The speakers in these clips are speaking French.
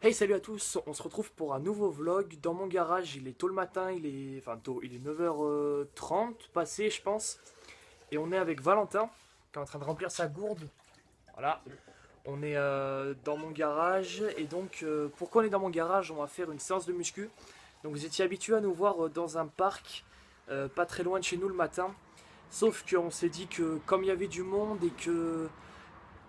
Hey, salut à tous, on se retrouve pour un nouveau vlog dans mon garage. Il est tôt le matin, il est 9h30 passé je pense. Et on est avec Valentin qui est en train de remplir sa gourde. Voilà, on est dans mon garage. Et donc pourquoi on est dans mon garage? On va faire une séance de muscu. Donc vous étiez habitués à nous voir dans un parc pas très loin de chez nous le matin. Sauf qu'on s'est dit que comme il y avait du monde et que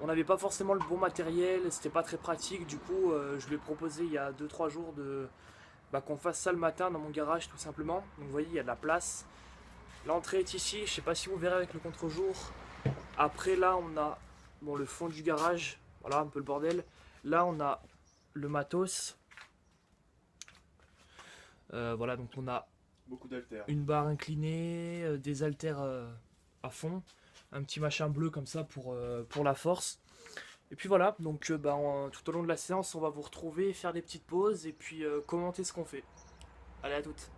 on n'avait pas forcément le bon matériel, c'était pas très pratique. Du coup, je lui ai proposé il y a 2-3 jours qu'on fasse ça le matin dans mon garage tout simplement. Donc vous voyez, il y a de la place. L'entrée est ici, je sais pas si vous verrez avec le contre-jour. Après là, on a le fond du garage, voilà un peu le bordel. Là, on a le matos. Voilà, donc on a Beaucoup d'haltères. une barre inclinée, des haltères à fond, un petit machin bleu comme ça pour la force. Et puis voilà, donc tout au long de la séance, on va vous retrouver, faire des petites pauses et puis commenter ce qu'on fait. Allez, à toutes.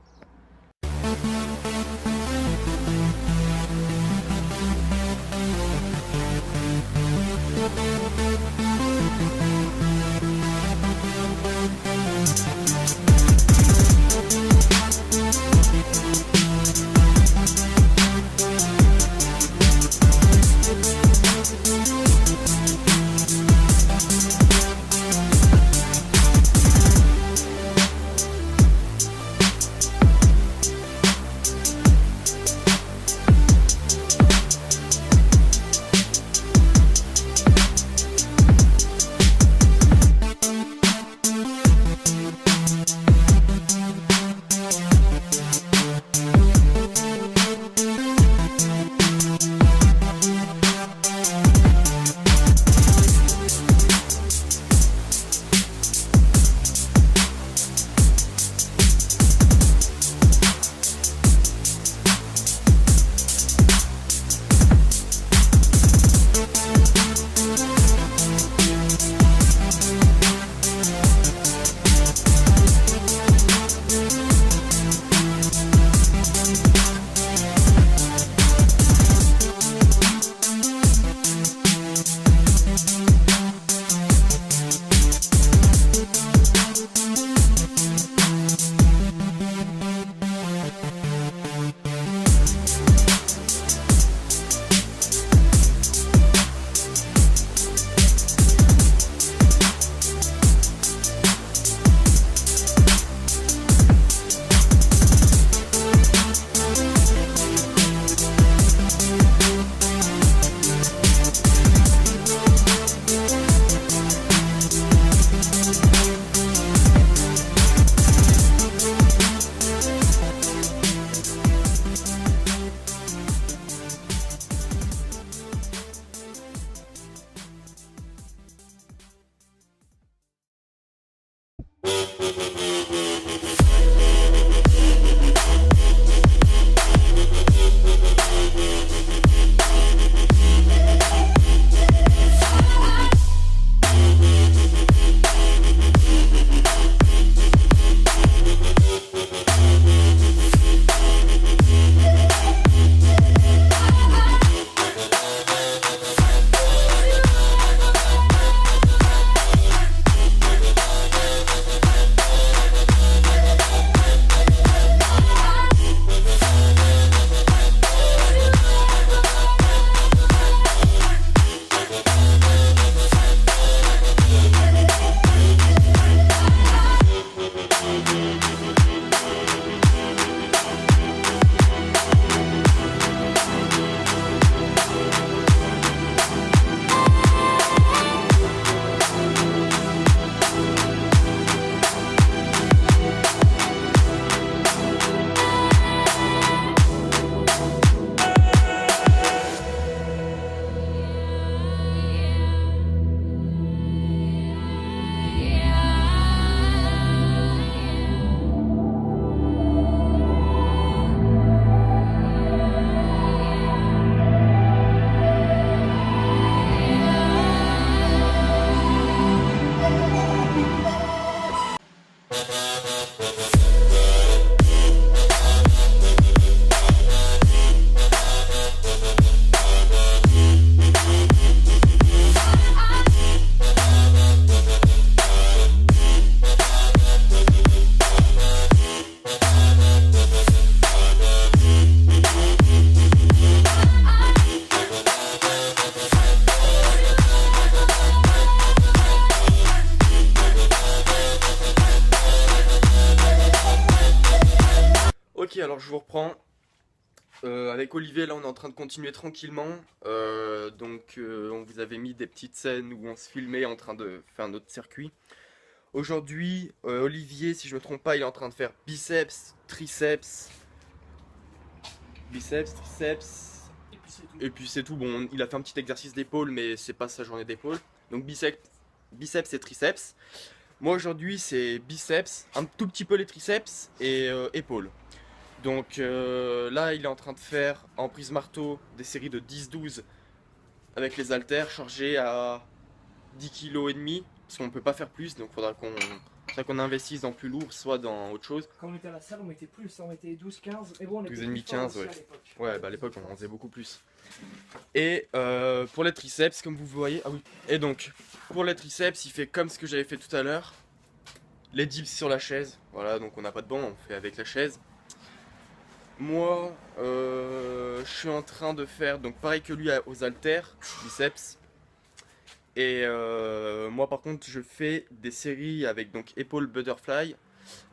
Ok, alors je vous reprends. Avec Olivier, là on est en train de continuer tranquillement. On vous avait mis des petites scènes où on se filmait en train de faire notre circuit. Aujourd'hui, Olivier, si je me trompe pas, il est en train de faire biceps, triceps, et puis c'est tout. Bon, il a fait un petit exercice d'épaule, mais c'est pas sa journée d'épaule. Donc biceps et triceps. Moi aujourd'hui c'est biceps, un tout petit peu les triceps et épaules. Donc là il est en train de faire en prise marteau des séries de 10-12 avec les haltères chargés à 10 kg et demi, parce qu'on peut pas faire plus, donc faudra qu'on investisse dans plus lourd, soit dans autre chose. Quand on était à la salle, on mettait plus, on mettait 12-15, et bon, on était 12 et demi, plus fort 15, aussi ouais. à l'époque. Ouais, bah à l'époque on en faisait beaucoup plus. Et pour les triceps, comme vous voyez, ah oui. Et donc pour les triceps, il fait comme ce que j'avais fait tout à l'heure. Les dips sur la chaise, voilà, donc on n'a pas de banc, on fait avec la chaise. Moi, je suis en train de faire, donc pareil que lui aux haltères, biceps. Et moi par contre, je fais des séries avec donc épaules butterfly.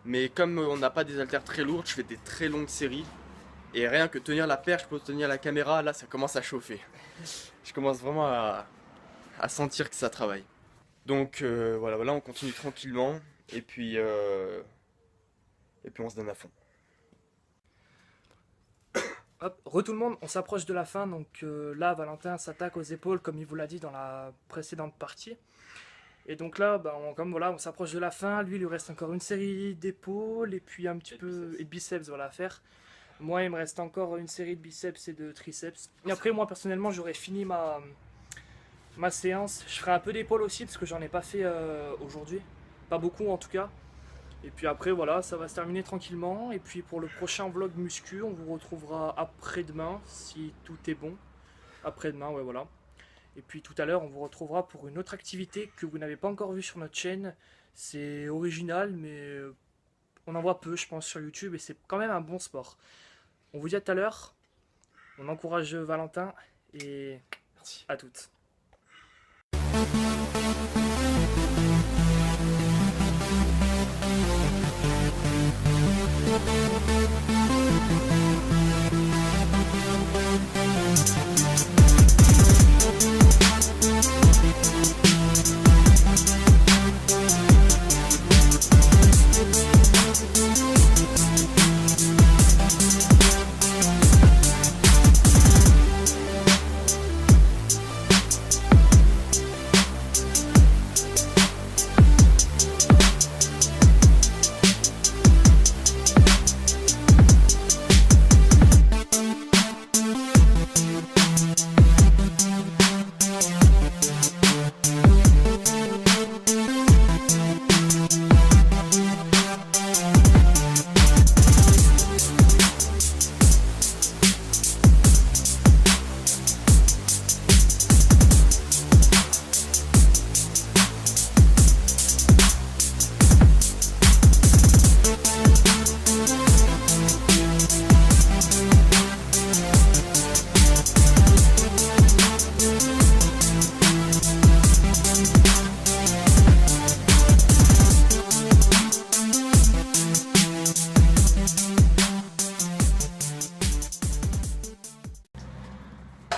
Mais comme on n'a pas des haltères très lourdes, je fais des très longues séries. Et rien que tenir la perche pour tenir la caméra, là ça commence à chauffer. Je commence vraiment à sentir que ça travaille. Donc voilà, on continue tranquillement. Et puis on se donne à fond. Hop, tout le monde, on s'approche de la fin, donc là Valentin s'attaque aux épaules comme il vous l'a dit dans la précédente partie. Et donc là, bah, on s'approche de la fin, lui il lui reste encore une série d'épaules et puis un petit peu et de biceps voilà, à faire. Moi il me reste encore une série de biceps et de triceps. Et après moi personnellement j'aurais fini ma séance. Je ferai un peu d'épaule aussi parce que j'en ai pas fait aujourd'hui. Pas beaucoup en tout cas. Et puis après voilà, ça va se terminer tranquillement. Et puis pour le prochain vlog muscu, on vous retrouvera après-demain si tout est bon. Après-demain, ouais voilà. Et puis tout à l'heure, on vous retrouvera pour une autre activité que vous n'avez pas encore vue sur notre chaîne. C'est original, mais on en voit peu, je pense, sur YouTube. Et c'est quand même un bon sport. On vous dit à tout à l'heure. On encourage Valentin. Et merci à toutes.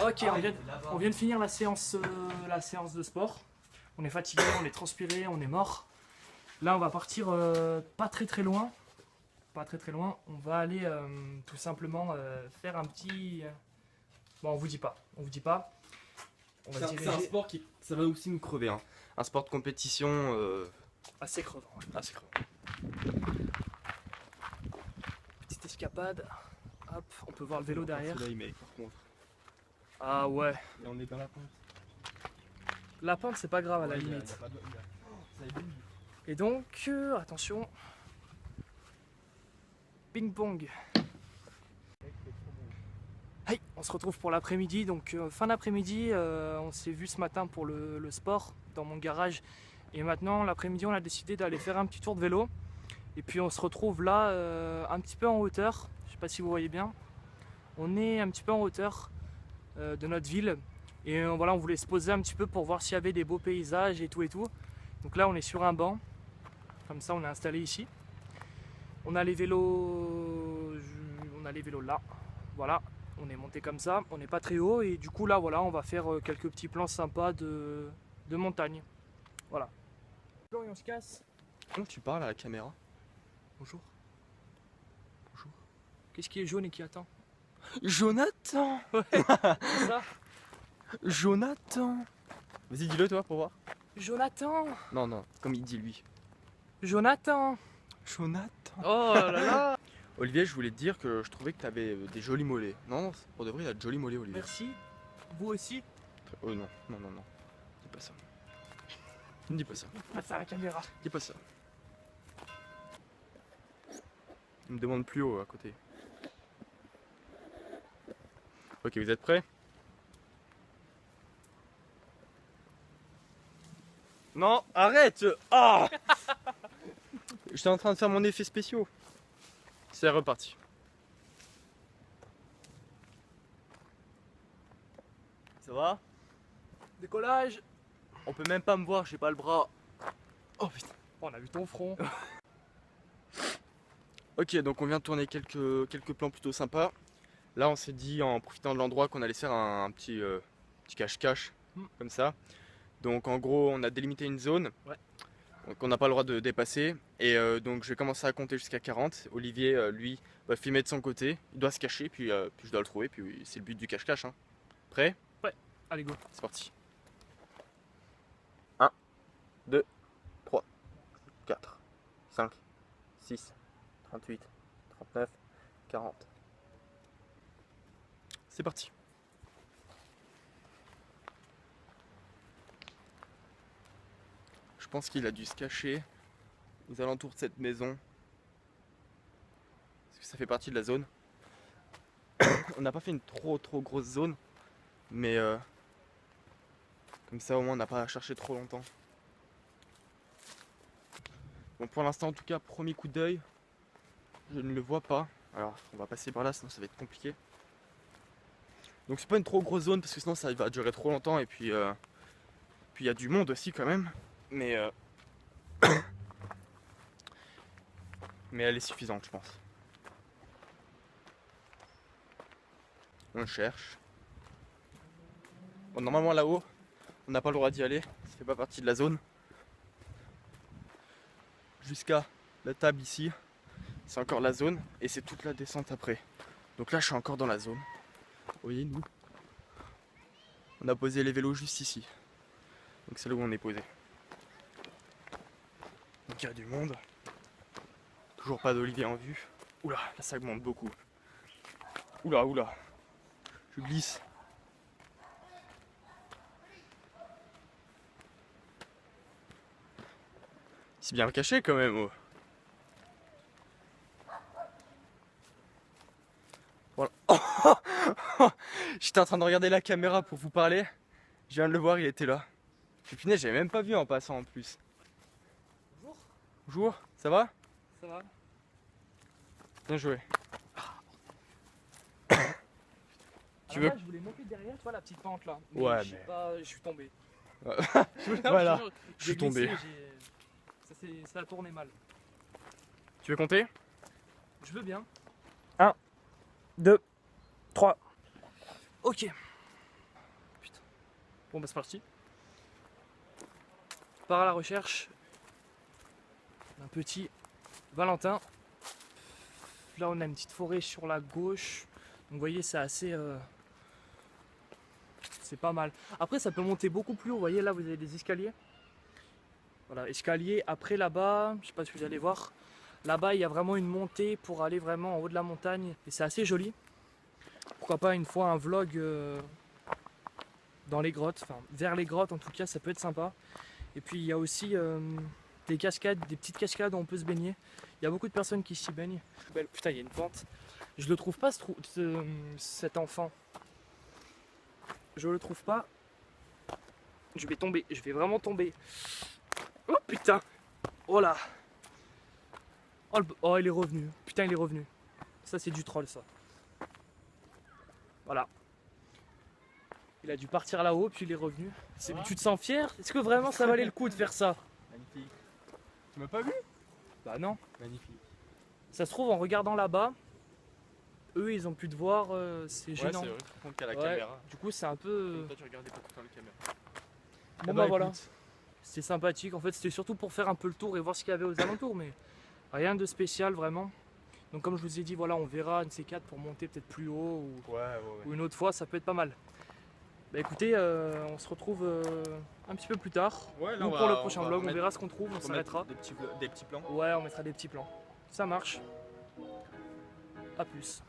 Ok, on vient de finir la séance de sport. On est fatigué, on est transpiré, on est mort. Là, on va partir pas très loin. Pas très loin. On va aller tout simplement faire un petit. Bon, on vous dit pas. On vous dit pas. On va C'est un sport qui ça va aussi nous crever. Hein. Un sport de compétition assez crevant. assez crevant. Petite escapade. Hop, on peut voir le vélo derrière. Là, il met, par contre. Ah ouais. Et on est dans la pente. La pente, c'est pas grave à la limite. Et donc, attention. Ping-pong. Hey, on se retrouve pour l'après-midi. Donc, fin d'après-midi, on s'est vu ce matin pour le sport dans mon garage. Et maintenant, l'après-midi, on a décidé d'aller faire un petit tour de vélo. Et puis, on se retrouve là, un petit peu en hauteur. Je sais pas si vous voyez bien. On est un petit peu en hauteur de notre ville. Et voilà, on voulait se poser un petit peu pour voir s'il y avait des beaux paysages et tout et tout. Donc là, on est sur un banc. Comme ça, on est installé ici. On a les vélos On a les vélos là. Voilà, on est monté comme ça. On n'est pas très haut et du coup là voilà, on va faire quelques petits plans sympas de montagne. Voilà. Et on se casse. Comment tu parles à la caméra? Bonjour. Bonjour. Qu'est-ce qui est jaune et qui attend? Jonathan. Ouais, c'est ça. Jonathan. Vas-y, dis-le toi pour voir. Jonathan. Non, non, comme il dit lui. Jonathan. Jonathan. Oh là là. Olivier, je voulais te dire que je trouvais que tu avais des jolis mollets. Non, non, pour de vrai, il a de jolis mollets, Olivier. Merci. Vous aussi. Oh non, non, non, non. Dis pas ça. Ne dis pas ça. Passe à la caméra. Dis pas ça. Il me demande plus haut à côté. Ok, vous êtes prêts? Non, arrête! Ah! J'étais en train de faire mon effet spéciaux. C'est reparti. Ça va? Décollage. On peut même pas me voir, j'ai pas le bras. Oh putain. On a vu ton front. Ok, donc on vient de tourner quelques plans plutôt sympas. Là, on s'est dit en profitant de l'endroit qu'on allait faire un petit cache-cache, comme ça. Donc en gros, on a délimité une zone. Ouais. Donc on n'a pas le droit de dépasser. Et donc je vais commencer à compter jusqu'à 40. Olivier, lui, va filmer de son côté. Il doit se cacher, puis je dois le trouver. Puis c'est le but du cache-cache. Hein. Prêt? Ouais, allez go. C'est parti. 1, 2, 3, 4, 5, 6, 38, 39, 40. C'est parti. Je pense qu'il a dû se cacher aux alentours de cette maison. Parce que ça fait partie de la zone. On n'a pas fait une trop grosse zone. Mais comme ça au moins on n'a pas à chercher trop longtemps. Bon, pour l'instant en tout cas, premier coup d'œil, je ne le vois pas. Alors on va passer par là, sinon ça va être compliqué. Donc c'est pas une trop grosse zone parce que sinon ça va durer trop longtemps et puis il y a du monde aussi quand même. Mais mais elle est suffisante je pense. On cherche. Bon, normalement là-haut, on n'a pas le droit d'y aller, ça fait pas partie de la zone. Jusqu'à la table ici, c'est encore la zone et c'est toute la descente après. Donc là je suis encore dans la zone. Vous voyez, nous, on a posé les vélos juste ici. Donc c'est là où on est posé. Donc il y a du monde. Toujours pas d'Olivier en vue. Oula, là ça augmente beaucoup. Oula, oula. Je glisse. C'est bien caché quand même. Oh. Voilà. J'étais en train de regarder la caméra pour vous parler. Je viens de le voir, il était là. Et punaise, j'avais même pas vu en passant en plus. Bonjour. Bonjour, ça va? Ça va? Bien joué. Tu veux? Je voulais monter derrière, tu vois la petite pente là. Mais Ouais, je sais mais- pas, je suis tombé. Voilà, je J'ai suis tombé. glissé, ça a tourné mal. Tu veux compter? Je veux bien. 1, 2, 3. Ok. Putain. Bon bah c'est parti. On part à la recherche d'un petit Valentin. Là on a une petite forêt sur la gauche. Donc vous voyez c'est assez... c'est pas mal. Après ça peut monter beaucoup plus haut. Vous voyez là vous avez des escaliers. Voilà, escalier. Après là-bas, je sais pas si vous allez voir. Là-bas il y a vraiment une montée pour aller vraiment en haut de la montagne. Et c'est assez joli. Pourquoi pas une fois un vlog dans les grottes, enfin vers les grottes en tout cas, ça peut être sympa. Et puis il y a aussi des cascades, des petites cascades où on peut se baigner. Il y a beaucoup de personnes qui s'y baignent. Putain, il y a une pente. Je le trouve pas cet enfant. Je le trouve pas. Je vais tomber, je vais vraiment tomber. Oh putain. Oh là. Oh il est revenu. Putain il est revenu. Ça c'est du troll ça. Voilà. Il a dû partir là-haut, puis il est revenu. Tu te sens fier? Est-ce que vraiment ça valait le coup de faire ça? Magnifique. Tu m'as pas vu? Bah non. Magnifique. Ça se trouve en regardant là-bas, eux ils ont pu te voir, c'est Ouais, gênant. c'est vrai, par contre, qu'à la Ouais, caméra. du coup c'est un peu... Toi, tu regardais pas tout le temps la caméra. Bon bah voilà, c'était sympathique. En fait c'était surtout pour faire un peu le tour et voir ce qu'il y avait aux alentours, mais rien de spécial vraiment. Donc comme je vous ai dit, voilà, on verra une de ces quatre pour monter peut-être plus haut ou une autre fois, ça peut être pas mal. Bah écoutez, on se retrouve un petit peu plus tard. Ouais, là, Ou pour le prochain vlog, on verra ce qu'on trouve, on s'arrêtera. Des petits plans. Ouais, on mettra des petits plans. Ça marche. A plus.